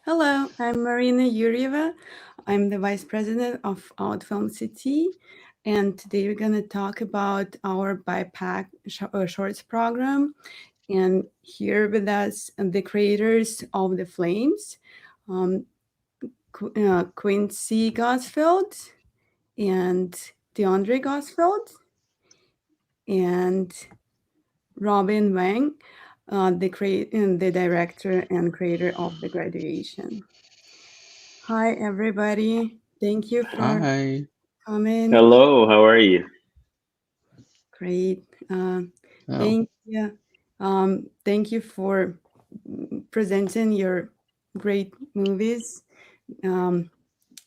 Hello, I'm Marina Yurieva. I'm the Vice President of Out Film City, and today we're going to talk about our BIPOC Shorts program. And here with us, the creators of The Flames, um, Quincy Gossfield and Deondray Gossfield, and Robin Wang, the director and creator of The Graduation. Hi, everybody. Thank you for Hi. coming. Hello, how are you? Great. Oh, Thank you. Thank you for presenting your great movies. Um,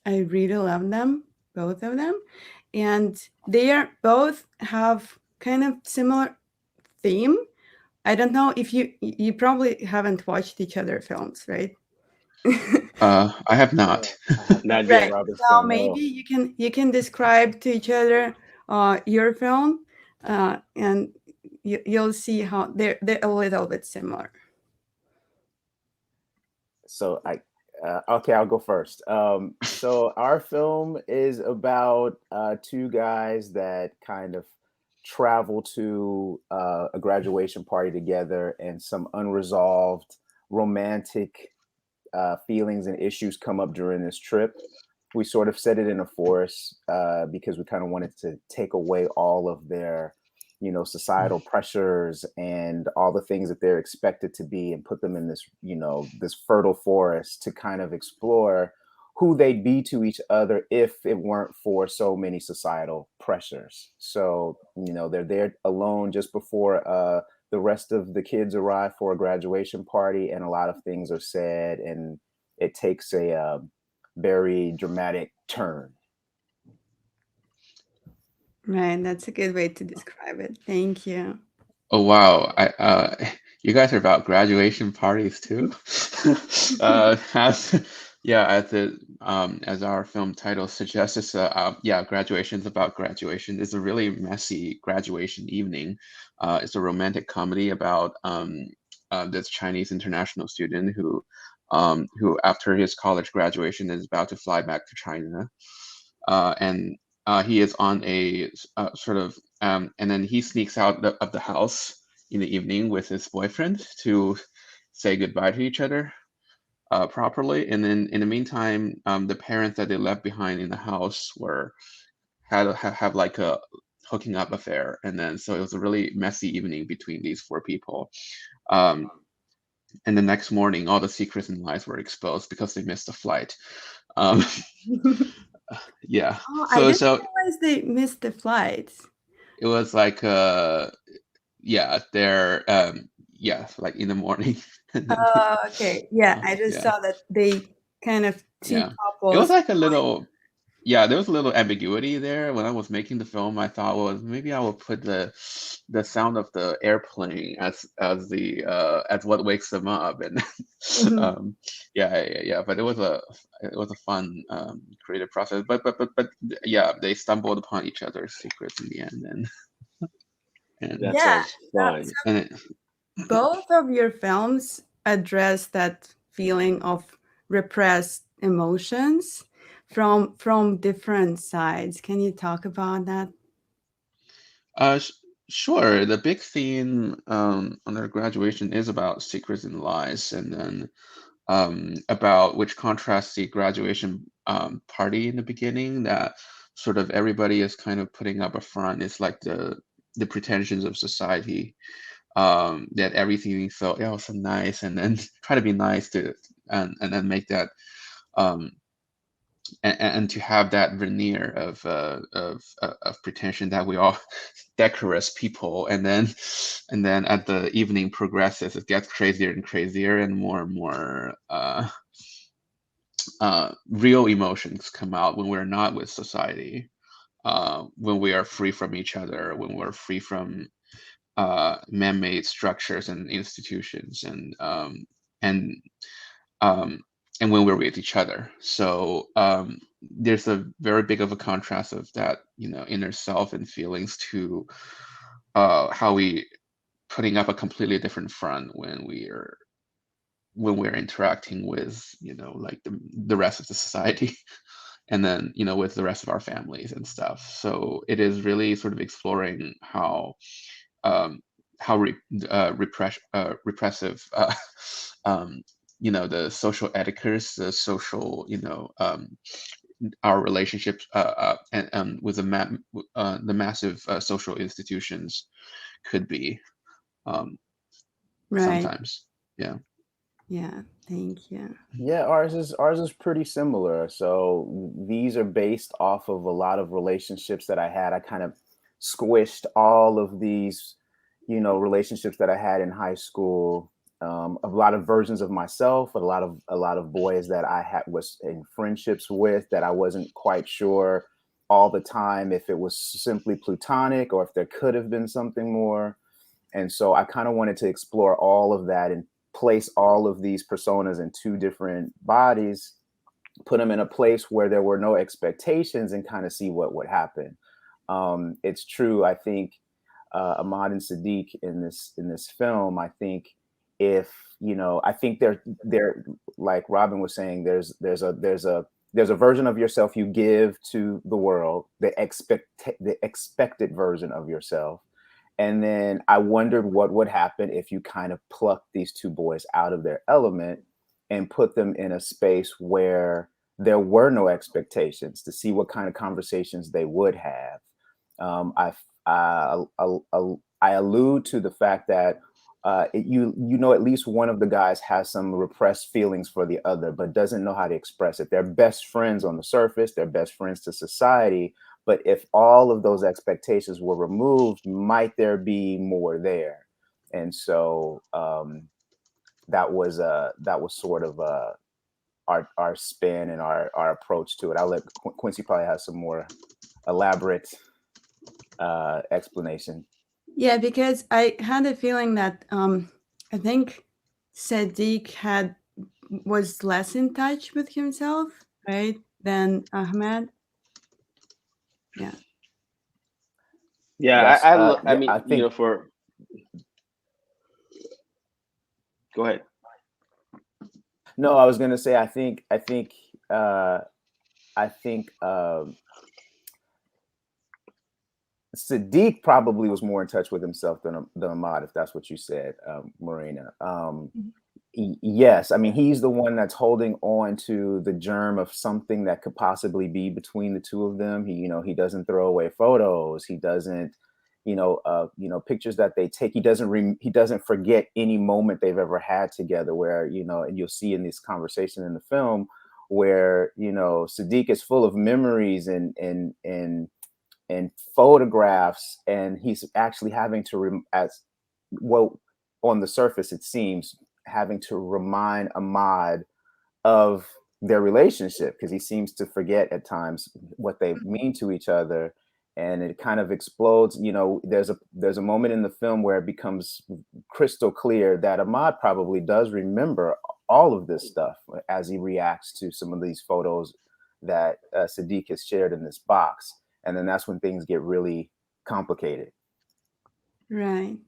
I really love them, both of them, and they are both have kind of similar theme. I don't know if you probably haven't watched each other films, right? I have No, not. not yet, Right. Robert So film. maybe No. you can describe to each other your film, and you'll see how they're a little bit similar. So I okay, I'll go first. So our film is about two guys that kind of travel to a graduation party together, and some unresolved romantic feelings and issues come up during this trip. We sort of set it in a forest because we kind of wanted to take away all of their, societal pressures and all the things that they're expected to be, and put them in this, this fertile forest to kind of explore who they'd be to each other if it weren't for so many societal pressures. So, they're there alone just before the rest of the kids arrive for a graduation party, and a lot of things are said, and it takes a very dramatic turn. Right, that's a good way to describe it. Thank you. Oh wow. You guys are about graduation parties too? As yeah, as our film title suggests, yeah, graduation is about graduation. It's a really messy graduation evening. It's a romantic comedy about this Chinese international student who after his college graduation is about to fly back to China. And he is on sort of and then he sneaks out of the house in the evening with his boyfriend to say goodbye to each other properly. And then in the meantime, the parents that they left behind in the house were have like a hooking up affair. And then so it was a really messy evening between these four people. Um, and the next morning, all the secrets and lies were exposed because they missed the flight. Um, yeah. Oh, I So didn't so realize they missed the flights. it was like yeah, they're yeah, like in the morning. And then Okay. Yeah, I just yeah, saw that they kind of two yeah. It was couples. like a little yeah, there was a little ambiguity there when I was making the film. I thought, well, maybe I will put the sound of the airplane as the as what wakes them up. And Mhm. um yeah, but it was a fun creative process. But yeah, they stumbled upon each other's secrets in the end. And That Yeah. sounds fun. So and it, both of your films address that feeling of repressed emotions from different sides. Can you talk about that? Uh, sh sure. The big theme on their graduation is about secrets and lies, and then about which contrasts the graduation party in the beginning that sort of everybody is kind of putting up a front. It's like the pretensions of society, that everything is so oh so nice, and then try to be nice to and then make that um and to have that veneer of pretension that we are decorous people. And then as the evening progresses, it gets crazier and crazier, and more real emotions come out when we're not with society, when we are free from each other, when we're free from man-made structures and institutions, and um, and when we're with each other. So there's a very big of a contrast of that, inner self and feelings to how we putting up a completely different front when we are when we're interacting with, like the rest of the society, and then, with the rest of our families and stuff. So it is really sort of exploring um, repressive, the social etiquettes, the social, our relationships, and with the massive social institutions could be, Right. sometimes. Yeah. Yeah. Thank you. Yeah, ours is pretty similar. So these are based off of a lot of relationships that I had. I kind of squished all of these, relationships that I had in high school. A lot of versions of myself, a lot of boys that I had was in friendships with that I wasn't quite sure all the time if it was simply platonic or if there could have been something more. And so I kind of wanted to explore all of that and place all of these personas in two different bodies, put them in a place where there were no expectations, and kind of see what would happen. It's true. I think Ahmad and Sadiq in this film. I think if I think they're like Robin was saying. There's a version of yourself you give to the world, the expected version of yourself. And then I wondered what would happen if you kind of plucked these two boys out of their element and put them in a space where there were no expectations, to see what kind of conversations they would have. Um, I, I allude to the fact that at least one of the guys has some repressed feelings for the other, but doesn't know how to express it. They're best friends on the surface. They're best friends to society. But if all of those expectations were removed, might there be more there? And so that was sort of our spin and our approach to it. I'll let Quincy probably have some more elaborate explanation. Yeah, because I had a feeling that I think Sadiq was less in touch with himself, right, than Ahmed. Yeah. Yeah, That's I yeah, mean, I think go ahead. no, I was gonna say I think Sadiq probably was more in touch with himself than Ahmad, if that's what you said, Marina. Mhm. Yes, I mean he's the one that's holding on to the germ of something that could possibly be between the two of them. He doesn't throw away photos. He doesn't, pictures that they take. He doesn't forget any moment they've ever had together. Where and you'll see in this conversation in the film where Sadiq is full of memories and photographs, and he's actually having to as well, on the surface it seems, having to remind Ahmad of their relationship, because he seems to forget at times what they mean to each other. And it kind of explodes. There's a moment in the film where it becomes crystal clear that Ahmad probably does remember all of this stuff as he reacts to some of these photos that Sadiq has shared in this box. And then that's when things get really complicated. Right.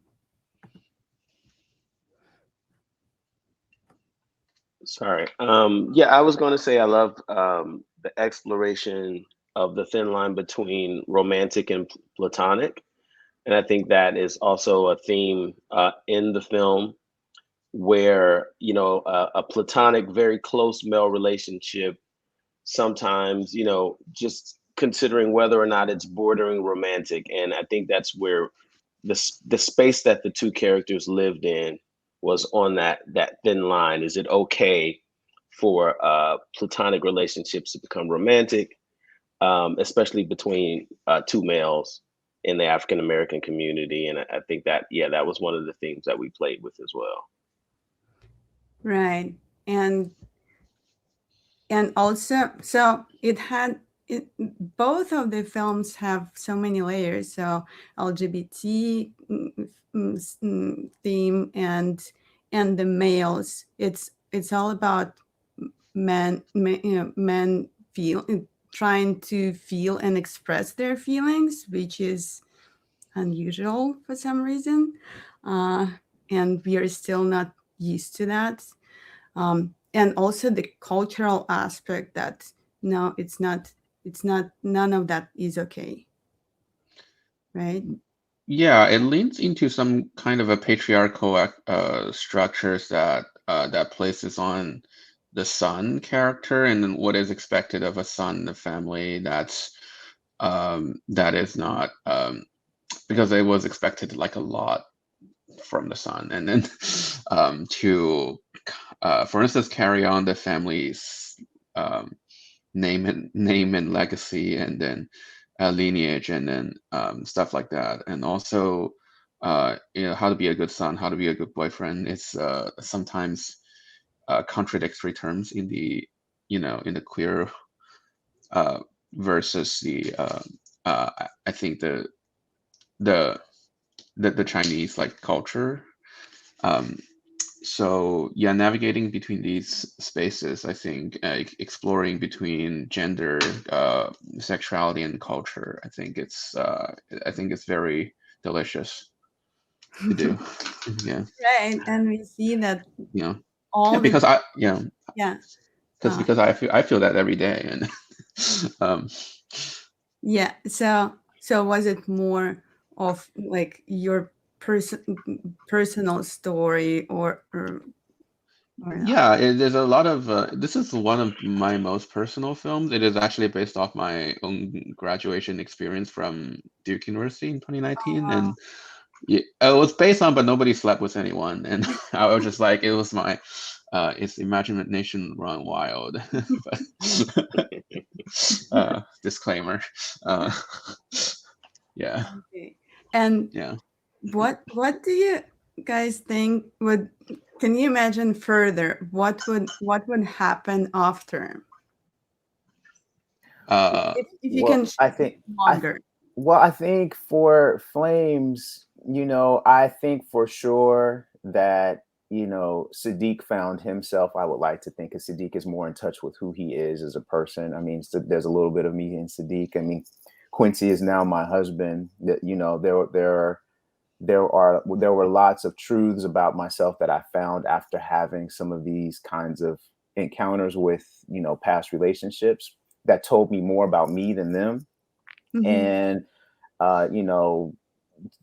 Sorry. Yeah, I was going to say I love the exploration of the thin line between romantic and platonic, and I think that is also a theme in the film where a platonic, very close male relationship sometimes just considering whether or not it's bordering romantic, and I think that's where the space that the two characters lived in was on that thin line. Is it okay for platonic relationships to become romantic, especially between two males in the African American community? And I think that, yeah, that was one of the themes that we played with as well. Right. And also, so both of the films have so many layers. So LGBT theme and the males. It's all about men trying to feel and express their feelings, which is unusual for some reason, and we are still not used to that. And also the cultural aspect that no, it's not, none of that is okay, right? Yeah, it leans into some kind of a patriarchal structures that that places on the son character and then what is expected of a son in the family. That is not because it was expected like a lot from the son, and then to for instance carry on the family's um, name and legacy, and then lineage, and then stuff like that, and also you know, how to be a good son, how to be a good boyfriend. It's sometimes contradictory terms in the, you know, in the queer uh, versus the I think the the Chinese like culture. Um, so yeah, navigating between these spaces, I think exploring between gender, sexuality, and culture. I think it's very delicious to do. Yeah, Right, and we see that you know, yeah, all the because I, you know, yeah, uh, because I feel that every day, and um, yeah. So was it more of like your personal story, or not? yeah, there's a lot of this is one of my most personal films. It is actually based off my own graduation experience from Duke University in 2019, and yeah, it was based on, but nobody slept with anyone, and I was just like, it was my, it's imagination run wild, but disclaimer, uh, yeah, Okay. And yeah. what do you guys think would, can you imagine further what would happen after, Uh, if you Well, can share it I longer? well, I think for Flames, you know, I think for sure that, you know, Sadiq found himself. I would like to think, because Sadiq is more in touch with who he is as a person. I mean, so there's a little bit of me in Sadiq. I mean, Quincy is now my husband. That, you know, there were lots of truths about myself that I found after having some of these kinds of encounters with, you know, past relationships that told me more about me than them. Mm-hmm. And you know,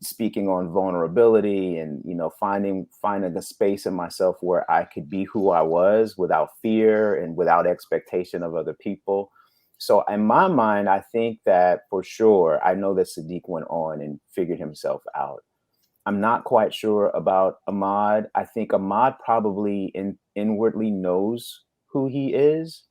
speaking on vulnerability, and, you know, finding a space in myself where I could be who I was without fear and without expectation of other people. So in my mind, I think that for sure, I know that Sadiq went on and figured himself out. I'm not quite sure about Ahmad. I think Ahmad probably inwardly knows who he is,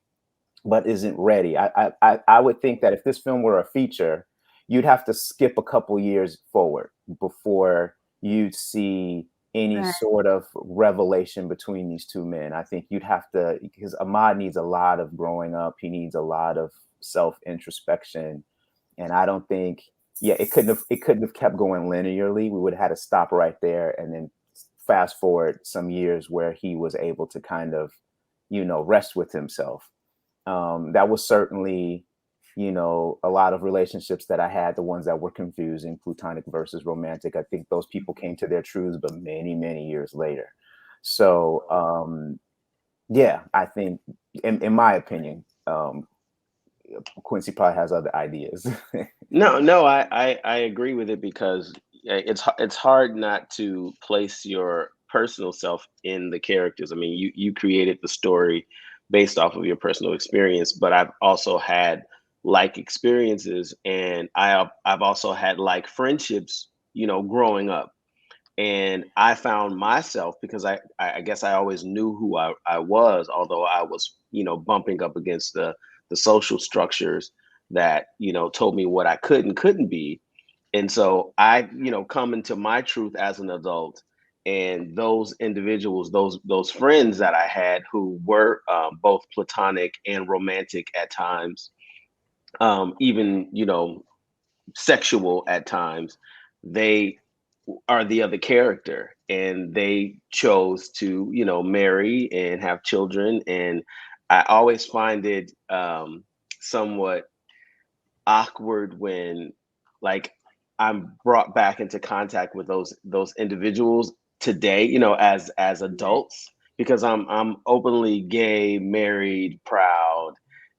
but isn't ready. I would think that if this film were a feature, you'd have to skip a couple years forward before you'd see any Right. sort of revelation between these two men. I think you'd have to, because Ahmad needs a lot of growing up. He needs a lot of self introspection, and I don't think, yeah, it couldn't have kept going linearly. We would have had to stop right there and then fast forward some years where he was able to kind of, you know, rest with himself. That was certainly, you know, a lot of relationships that I had, the ones that were confusing, platonic versus romantic. I think those people came to their truths, but many, many years later. So, yeah, I think, in my opinion, Quincy probably has other ideas. No, I agree with it because it's hard not to place your personal self in the characters. I mean, you created the story based off of your personal experience, but I've also had like experiences, and I've also had like friendships, you know, growing up. And I found myself, because I guess I always knew who I was, although I was, you know, bumping up against the social structures that, you know, told me what I could and couldn't be. And so I, you know, come into my truth as an adult, and those individuals, those friends that I had who were both platonic and romantic at times, even, you know, sexual at times, they are the other character, and they chose to, you know, marry and have children. And I always find it somewhat awkward when, like, I'm brought back into contact with those individuals today, you know, as Right. adults, because I'm openly gay, married, proud,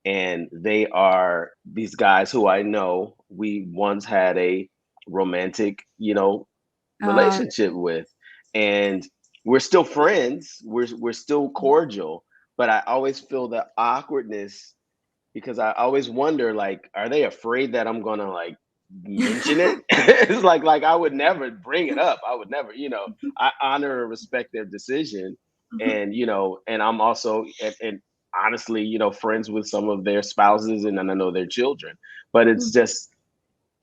and they are these guys who I know we once had a romantic, Uh, relationship with, and we're still friends. We're still cordial, but I always feel the awkwardness because I always wonder, like, are they afraid that I'm gonna like mention it? It's like I would never bring it up. I would never, I honor and respect their decision, and and I'm also and honestly, friends with some of their spouses, and then I know their children. But it's just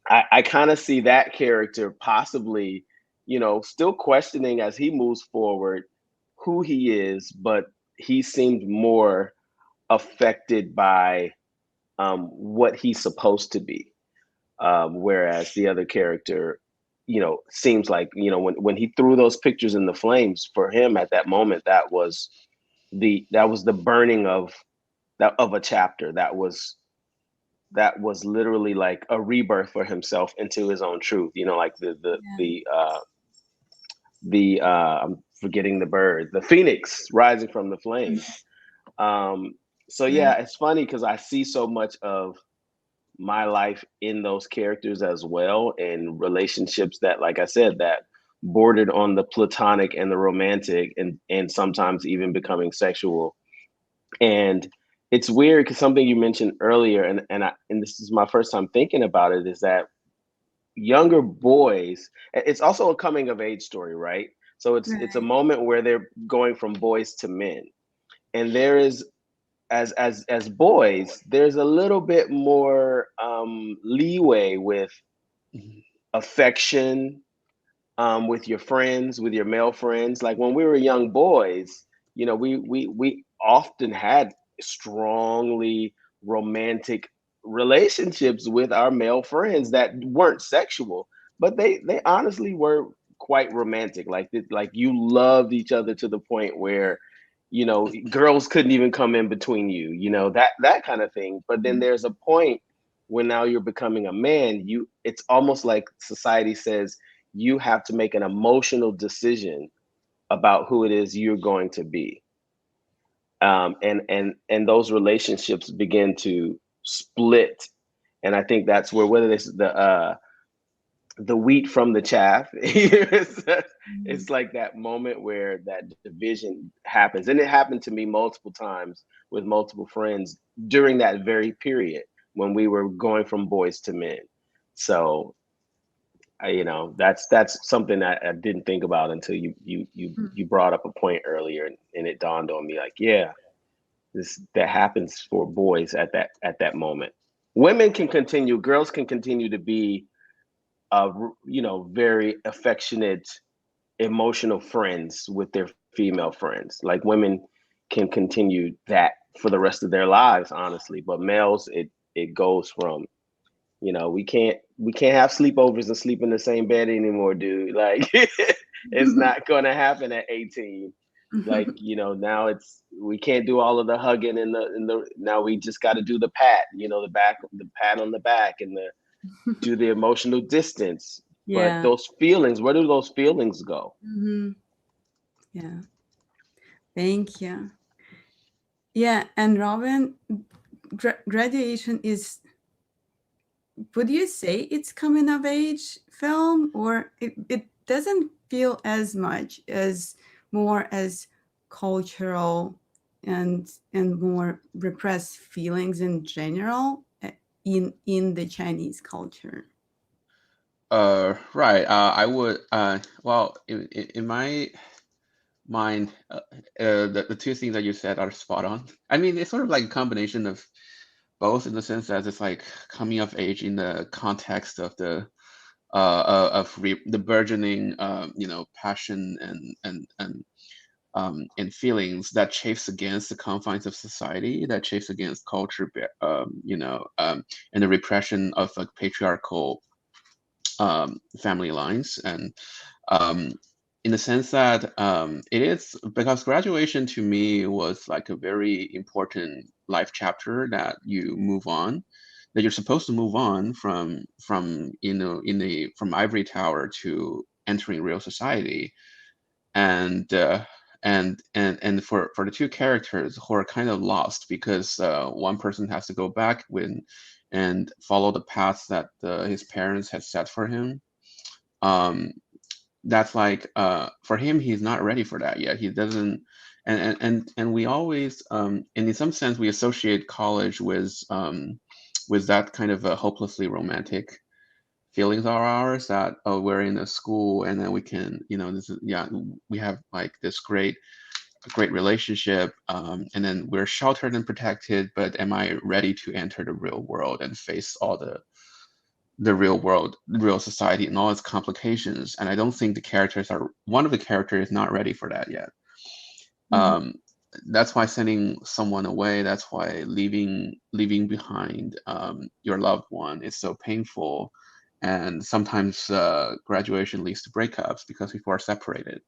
I kind of see that character possibly, still questioning as he moves forward who he is, but he seemed more affected by what he's supposed to be. Whereas the other character, seems like, when he threw those pictures in the flames, for him at that moment, that was the burning of a chapter. That was literally like a rebirth for himself into his own truth. Like I'm forgetting the bird, the phoenix rising from the flames. So yeah. yeah, it's funny because I see so much of my life in those characters as well, and relationships that, like I said, that bordered on the platonic and the romantic, and sometimes even becoming sexual. And it's weird because something you mentioned earlier, and this is my first time thinking about it, is that younger boys, it's also a coming of age story, right? So it's a Right. moment where they're going from boys to men, and there is, as boys, there's a little bit more leeway with Mhm. affection, with your friends, with your male friends. Like when we were young boys, we often had strongly romantic relationships with our male friends that weren't sexual, but they honestly were quite romantic. Like you loved each other to the point where girls couldn't even come in between you, that kind of thing. But then Mhm. there's a point when now you're becoming a man, it's almost like society says you have to make an emotional decision about who it is you're going to be. And those relationships begin to split. And I think that's where, whether it's the wheat from the chaff, it's like that moment where that division happens. And it happened to me multiple times with multiple friends during that very period when we were going from boys to men. So that's something that I didn't think about until you brought up a point earlier, and it dawned on me, like, yeah, this that happens for boys at that moment. Women can continue, girls can continue to be very affectionate, emotional friends with their female friends. Like women can continue that for the rest of their lives, honestly. But males, it goes from, we can't have sleepovers and sleep in the same bed anymore, dude. Like it's not gonna happen at 18. Like, now we can't do all of the hugging and the now we just got to do the pat, the pat on the back, and the do the emotional distance. But Yeah. those feelings, where do those feelings go? Mhm. Yeah. Thank you. Yeah, and Robin, graduation is, would you say it's coming of age film, or it doesn't feel as much as more as cultural and more repressed feelings in general, in the Chinese culture? Right. I would. Well, in my mind, the two things that you said are spot on. I mean, it's sort of like a combination of both, in the sense that it's like coming of age in the context of the burgeoning, passion and feelings that chafes against the confines of society, that chafes against culture, and the repression of like patriarchal family lines. And um, in the sense that it is, because graduation to me was like a very important life chapter, that you move on, that you're supposed to move on from from ivory tower to entering real society. And and for the two characters who are kind of lost because one person has to go back and follow the paths that his parents had set for him. That's like for him, he's not ready for that yet. He doesn't, and we always, and in some sense, we associate college with that kind of a hopelessly romantic feelings are ours, that oh, we're in a school and then we can, this is, yeah, we have like this great relationship, and then we're sheltered and protected, but am I ready to enter the real world and face all the real world, real society and all its complications? And I don't think one of the characters is not ready for that yet. That's why sending someone away, that's why leaving behind your loved one is so painful. And sometimes graduation leads to breakups because people are separated.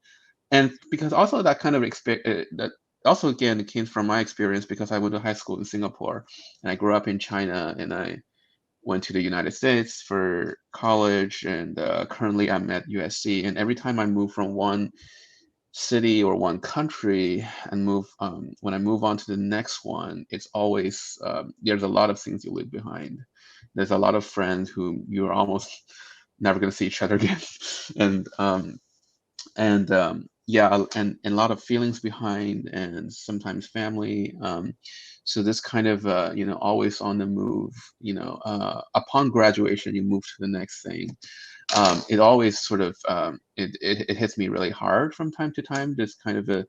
And because also that kind of that also, again, it came from my experience because I went to high school in Singapore and I grew up in China, and I went to the United States for college, and currently I'm at USC. And every time I move from one city or one country and when I move on to the next one, it's always there's a lot of things you leave behind. There's a lot of friends who you're almost never going to see each other again, and yeah, and a lot of feelings behind, and sometimes family. So this kind of always on the move. Upon graduation, you move to the next thing. It always sort of it hits me really hard from time to time. This kind of a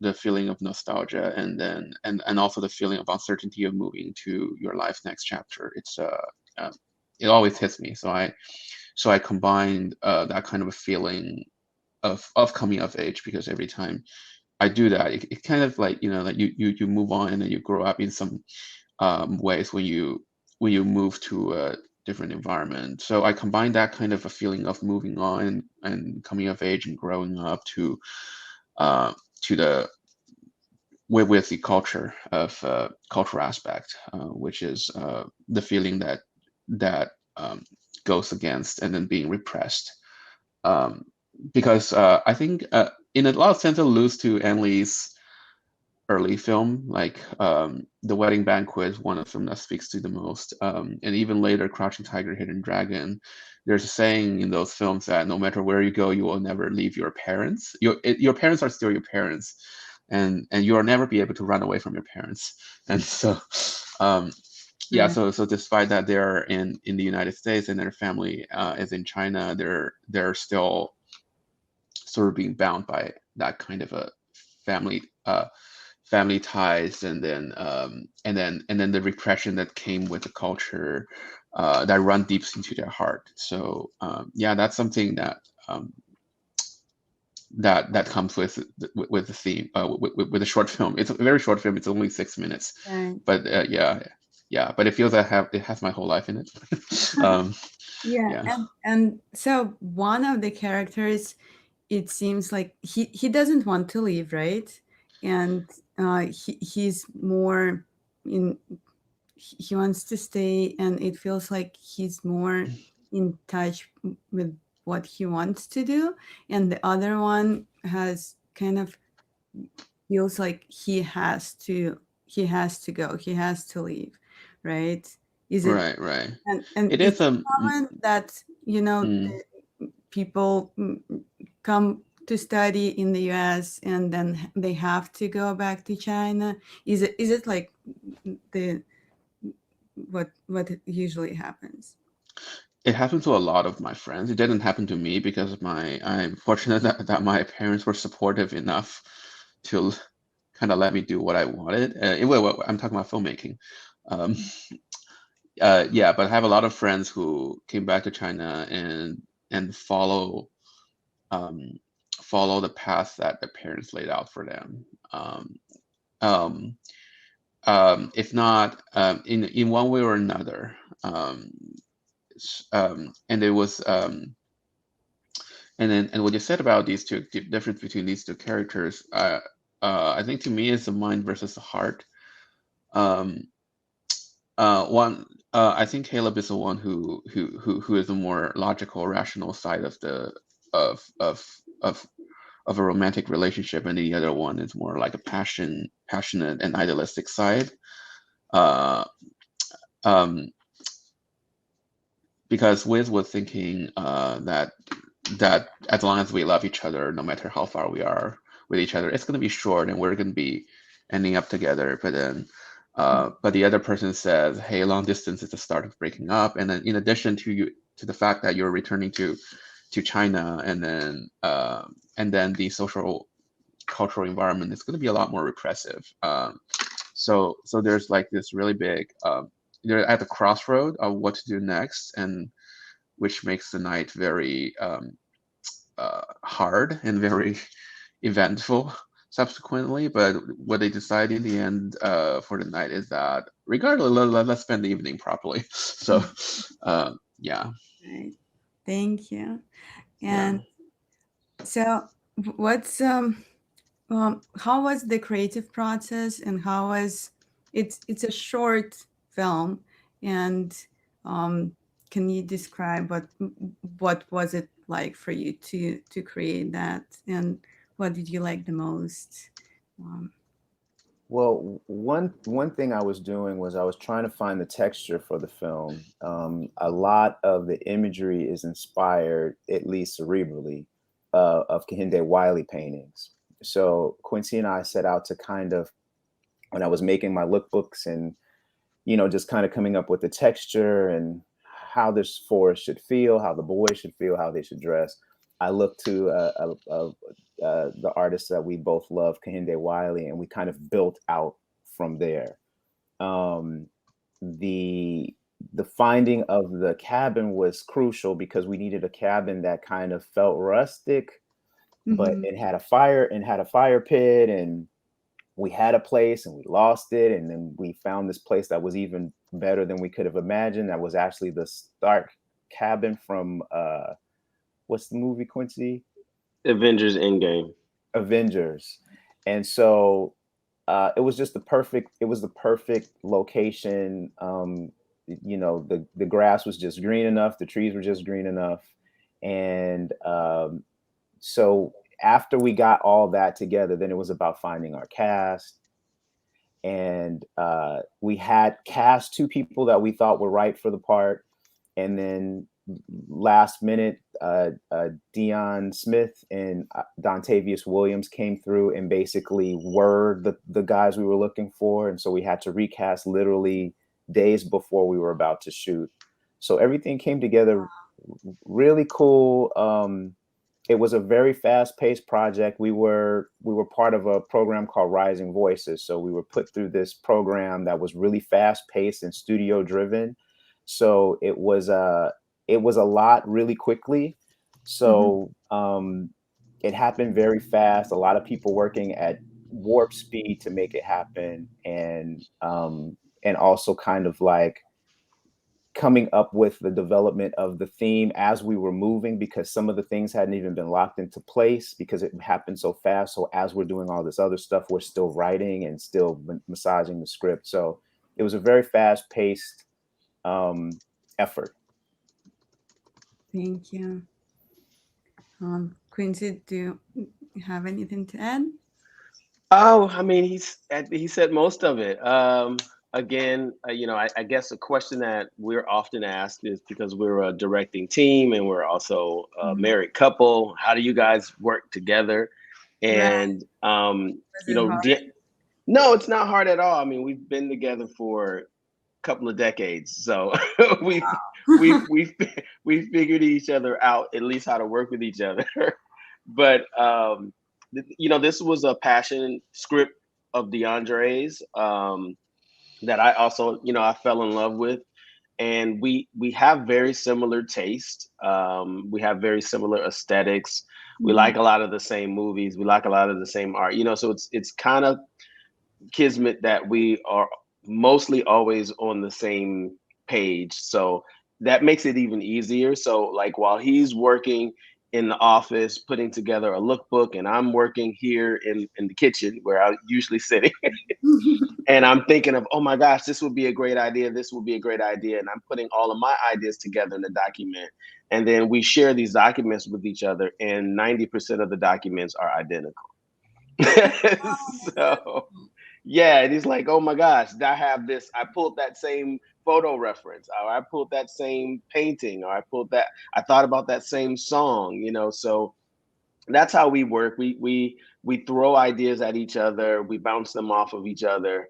the feeling of nostalgia, and then and also the feeling of uncertainty of moving to your life's next chapter. It always hits me. So I combined that kind of a feeling of coming of age, because every time I do that, it kind of like like you move on and then you grow up in some ways when you move to a different environment. So I combine that kind of a feeling of moving on and coming of age and growing up to the with the culture of cultural aspect, which is the feeling that goes against and then being repressed. Because I think in a lot of sense it alludes to Ang Lee's early film, like The Wedding Banquet is one of them that speaks to the most. And even later, Crouching Tiger, Hidden Dragon, there's a saying in those films that no matter where you go, you will never leave your parents. Your parents are still your parents, and you will never be able to run away from your parents. And so, yeah. So despite that they're in the United States and their family is in China, they're still sort of being bound by that kind of a family ties, and then the repression that came with the culture that run deep into their heart. So yeah, that's something that that comes with the theme with a short film. It's a very short film. It's only 6 minutes, Right. but yeah. But it feels it has my whole life in it. Yeah. And so one of the characters, it seems like he doesn't want to leave, right? And he's more he wants to stay, and it feels like he's more in touch with what he wants to do, and the other one has kind of feels like he has to go, he has to leave, right? Is it Right. and It it's is common that the people come to study in the US and then they have to go back to China? Is it like what usually happens? It happened to a lot of my friends. It didn't happen to me because I'm fortunate that my parents were supportive enough to kind of let me do what I wanted. I'm talking about filmmaking. Yeah, but I have a lot of friends who came back to China and follow the path that their parents laid out for them. If not in one way or another. And it was and what you said about these two, the difference between these two characters, I think to me is the mind versus the heart. I think Caleb is the one who is the more logical, rational side of of a romantic relationship, and the other one is more like a passionate and idealistic side. Uh, um, because Wiz was thinking that as long as we love each other, no matter how far we are with each other, it's going to be short, and we're going to be ending up together. But then, but the other person says, "Hey, long distance is the start of breaking up." And then, in addition to the fact that you're returning to China, and then the social cultural environment is going to be a lot more repressive. So there's like this really big they're at the crossroad of what to do next, and which makes the night very hard and very eventful subsequently. But what they decide in the end for the night is that regardless, let's spend the evening properly. So yeah. Right. Thank you. Yeah. And so, what's how was the creative process, and how was it's a short film, and can you describe what was it like for you to create that, and what did you like the most? Um, Well, one thing I was doing was I was trying to find the texture for the film. A lot of the imagery is inspired, at least cerebrally, of Kehinde Wiley paintings. So Quincy and I set out to kind of, when I was making my lookbooks and, just kind of coming up with the texture and how this forest should feel, how the boys should feel, how they should dress. I looked to the artist that we both love, Kehinde Wiley, and we kind of built out from there. Um, the finding of the cabin was crucial because we needed a cabin that kind of felt rustic, but mhm. it had a fire and had a fire pit, and we had a place and we lost it, and then we found this place that was even better than we could have imagined. That was actually the Stark cabin from what's the movie, Quincy? Avengers Endgame. Avengers. And so it was just the perfect location. The grass was just green enough, the trees were just green enough. And so after we got all that together, then it was about finding our cast. And we had cast 2 people that we thought were right for the part. And then last minute, Dion Smith and Dontavius Williams came through and basically were the guys we were looking for. And so we had to recast literally days before we were about to shoot. So everything came together really cool. It was a very fast-paced project. We were part of a program called Rising Voices. So we were put through this program that was really fast-paced and studio-driven. So it was a lot really quickly. So it happened very fast. A lot of people working at warp speed to make it happen, and also kind of like coming up with the development of the theme as we were moving, because some of the things hadn't even been locked into place because it happened so fast. So as we're doing all this other stuff, we're still writing and still massaging the script. So it was a very fast-paced effort. Thank you. Quincy, do you have anything to add? Oh, I mean, he said most of it. Again, I guess a question that we're often asked is, because we're a directing team and we're also a married couple, how do you guys work together? And Was it hard? no, it's not hard at all. I mean, we've been together for a couple of decades, so we've figured each other out, at least how to work with each other. But this was a passion script of Deondray's that I also, I fell in love with, and we have very similar taste. We have very similar aesthetics. We like a lot of the same movies. We like a lot of the same art. So it's kind of kismet that we are mostly always on the same page. So that makes it even easier. So like while he's working in the office putting together a lookbook, and I'm working here in the kitchen where I usually sitting. And I'm thinking of, oh my gosh, this would be a great idea. This would be a great idea. And I'm putting all of my ideas together in a document. And then we share these documents with each other, and 90% of the documents are identical. So yeah, and he's like, oh my gosh, I have this, I pulled that same photo reference, or I pulled that same painting, or I thought about that same song, you know. So that's how we work. We throw ideas at each other. We bounce them off of each other.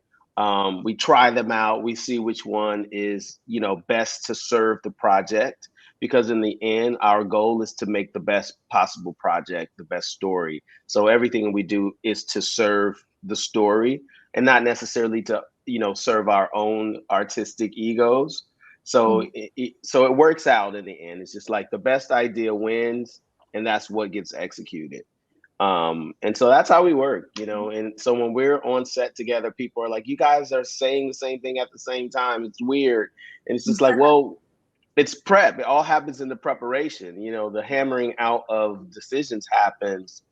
We try them out. We see which one is, you know, best to serve the project. Because in the end, our goal is to make the best possible project, the best story. So everything we do is to serve the story, and not necessarily to, you know, serve our own artistic egos. So so it works out in the end. It's just like the best idea wins, and that's what gets executed. And so that's how we work, you know. And so when we're on set together, people are like, you guys are saying the same thing at the same time. It's weird. And it's just like, well, it's prep. It all happens in the preparation. You know, the hammering out of decisions happens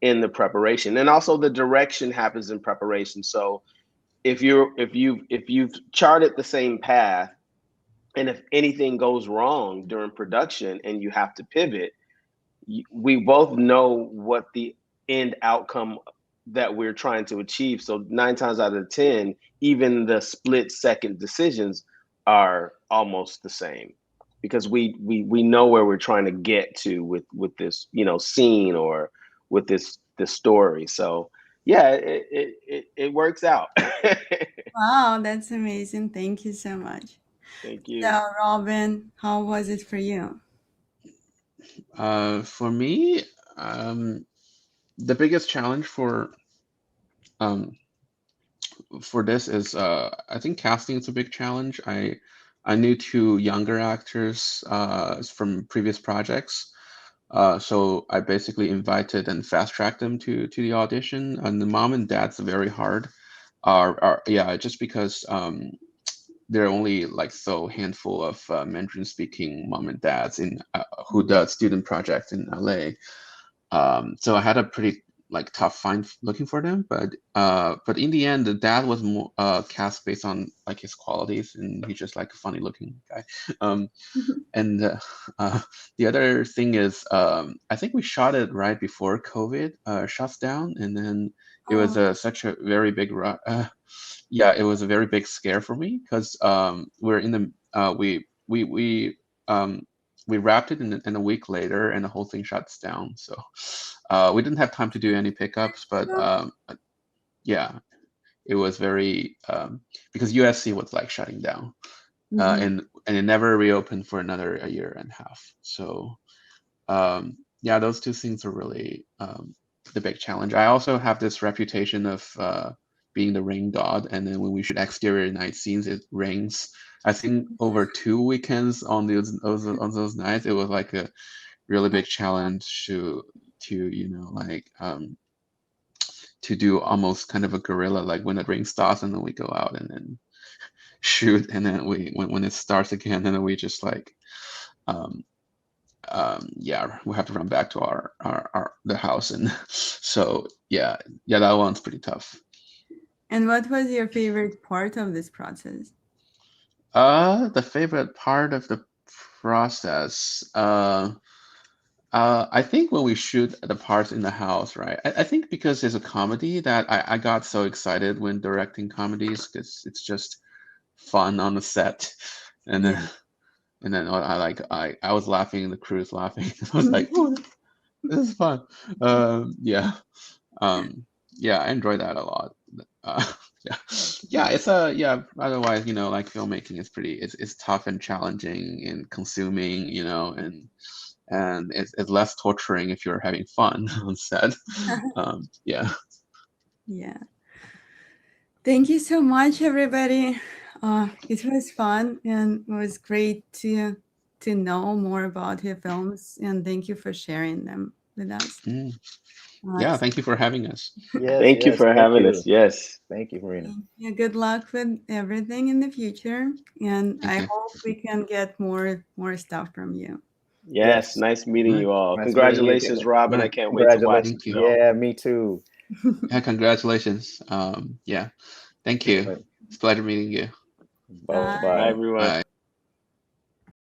in the preparation. And also the direction happens in preparation. So if you've charted the same path, and if anything goes wrong during production and you have to pivot, we both know what the end outcome that we're trying to achieve. So 9 times out of 10, even the split second decisions are almost the same, because we know where we're trying to get to with this, you know, scene, or with this story. So yeah, it works out. Wow, that's amazing. Thank you so much. Thank you. So, Robin, how was it for you? For me, the biggest challenge um, for this is I think casting is a big challenge. I knew 2 younger actors from previous projects, so I basically invited and fast tracked them to the audition. And the mom and dad's very hard. Yeah, just because there are only like so handful of Mandarin speaking mom and dads in who does student projects in LA. So I had a pretty like tough find looking for them, but in the end, the dad was more cast based on like his qualities, and he's just like a funny looking guy. Um, and the other thing is, I think we shot it right before COVID shuts down, and then it was Oh, such a very big yeah, it was a very big scare for me, because we're in the we wrapped it in a week later, and the whole thing shuts down. So we didn't have time to do any pickups, but yeah, it was very because USC was like shutting down, and it never reopened for another a year and a half. So yeah, those 2 things are really the big challenge. I also have this reputation of being the rain god, and then when we shoot exterior night scenes, it rains. I think over 2 weekends on those nights, it was like a really big challenge to you know, like to do almost kind of a guerrilla, like when the rain stops and then we go out and then shoot, and then when it starts again, and then we just like um, yeah, we have to run back to our the house, and so yeah, that one's pretty tough. and what was your favorite part of this process? The favorite part of the process, I think when we shoot the parts in the house, right? I think because it's a comedy that I got so excited when directing comedies, because it's just fun on the set, and then Yeah. and then I was laughing, the crew's laughing. I was like, oh, this is fun. Yeah, yeah, I enjoy that a lot. Uh, yeah, yeah, it's a yeah. Otherwise, you know, like filmmaking is it's tough and challenging and consuming, you know, and it's less torturing if you're having fun on set. Yeah. Yeah. Thank you so much, everybody. It was fun, and it was great to know more about your films, and thank you for sharing them with us. Mm. Yeah, So thank you for having us. Yes, Thank you yes. for Thank having you. us. Yes. Thank you, Marina. yeah, good luck with everything in the future, and Thank I you. hope we can get more stuff from you. Yes, nice meeting you all. Nice meeting you Congratulations, too. Robin. I can't wait to watch the Congratulations. you. film. Yeah, me too. Yeah, congratulations. Yeah, thank you. It's a pleasure meeting you. Bye. Bye, everyone. Bye.